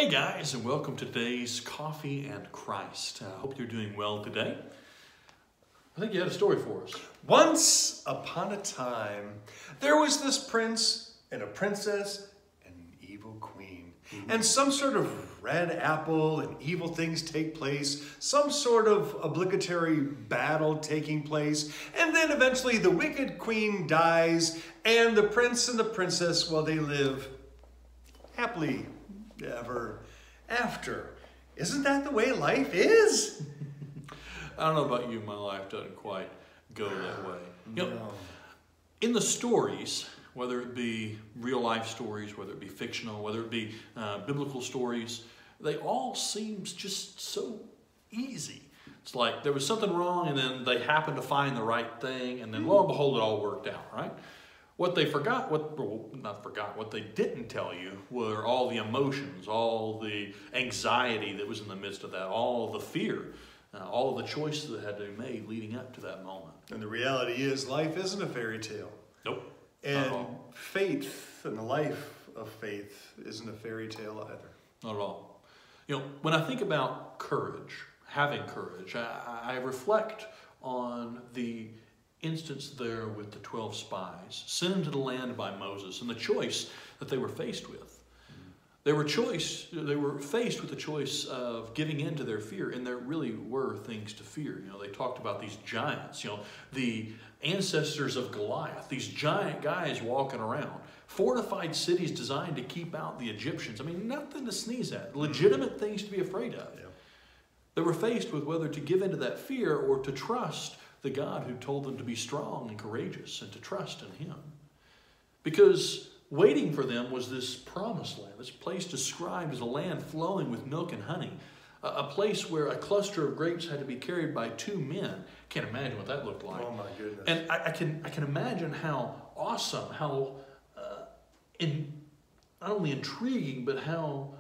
Hey guys, and welcome to today's Coffee and Christ. I hope you're doing well today. I think you had a story for us. Once upon a time, there was this prince and a princess and an evil queen. And some sort of red apple and evil things take place, some sort of obligatory battle taking place, and then eventually the wicked queen dies, and the prince and the princess, well, they live happily ever after. Isn't that the way life is? I don't know about you, my life doesn't quite go that way. You know, No. in the stories, whether it be real life stories, whether it be fictional, whether it be biblical stories, they all seem just so easy. It's like there was something wrong and then they happened to find the right thing and then lo and behold it all worked out, right? What they forgot, what they didn't tell you were all the emotions, all the anxiety that was in the midst of that, all the fear, all the choices that had to be made leading up to that moment. And the reality is, life isn't a fairy tale. Nope. And faith and the life of faith isn't a fairy tale either. Not at all. You know, when I think about courage, having courage, I reflect on the instance there with the 12 spies sent into the land by Moses and the choice that they were faced with. They were faced with the choice of giving in to their fear, and there really were things to fear. You know, they talked about these giants, you know, the ancestors of Goliath, these giant guys walking around, fortified cities designed to keep out the Egyptians. I mean, nothing to sneeze at, legitimate things to be afraid of. Yeah. They were faced with whether to give into that fear or to trust the God who told them to be strong and courageous and to trust in Him. Because waiting for them was this promised land, this place described as a land flowing with milk and honey, a place where a cluster of grapes had to be carried by 2 men. Can't imagine what that looked like. Oh my goodness. And I can imagine how awesome, how not only intriguing, but how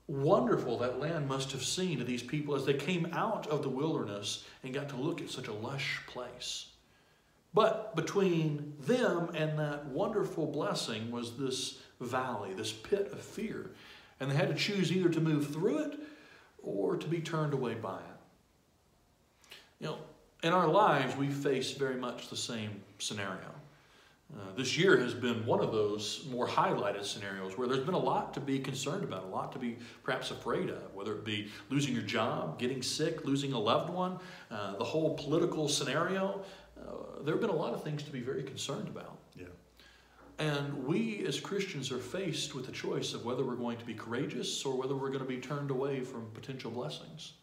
wonderful that land must have seemed to these people as they came out of the wilderness and got to look at such a lush place. But between them and that wonderful blessing was this valley, this pit of fear. And they had to choose either to move through it or to be turned away by it. You know, in our lives, we face very much the same scenario. This year has been one of those more highlighted scenarios where there's been a lot to be concerned about, a lot to be perhaps afraid of, whether it be losing your job, getting sick, losing a loved one, the whole political scenario. There have been a lot of things to be very concerned about. Yeah. And we as Christians are faced with the choice of whether we're going to be courageous or whether we're going to be turned away from potential blessings.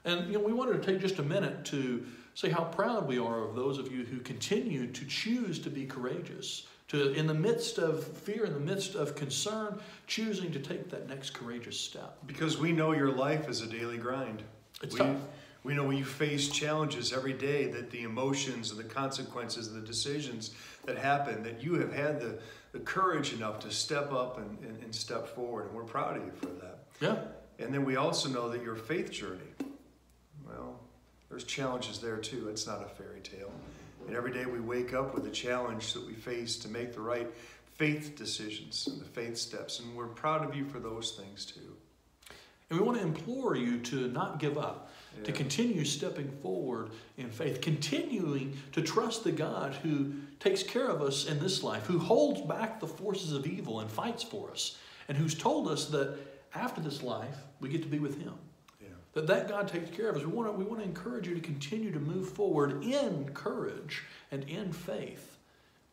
And you know, we wanted to take just a minute to say how proud we are of those of you who continue to choose to be courageous, to, in the midst of fear, in the midst of concern, choosing to take that next courageous step. Because we know your life is a daily grind. It's tough. We know when you face challenges every day that the emotions and the consequences and the decisions that happen, that you have had the courage enough to step up and step forward. And we're proud of you for that. Yeah. And then we also know that your faith journey, well, there's challenges there too. It's not a fairy tale. And every day we wake up with a challenge that we face to make the right faith decisions and the faith steps. And we're proud of you for those things too. And we want to implore you to not give up, to continue stepping forward in faith, continuing to trust the God who takes care of us in this life, who holds back the forces of evil and fights for us, and who's told us that after this life, we get to be with Him. Yeah. That God takes care of us. We want to encourage you to continue to move forward in courage and in faith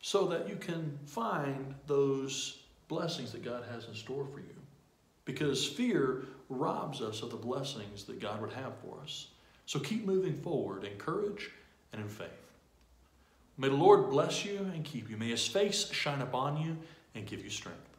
so that you can find those blessings that God has in store for you. Because fear robs us of the blessings that God would have for us. So keep moving forward in courage and in faith. May the Lord bless you and keep you. May His face shine upon you and give you strength.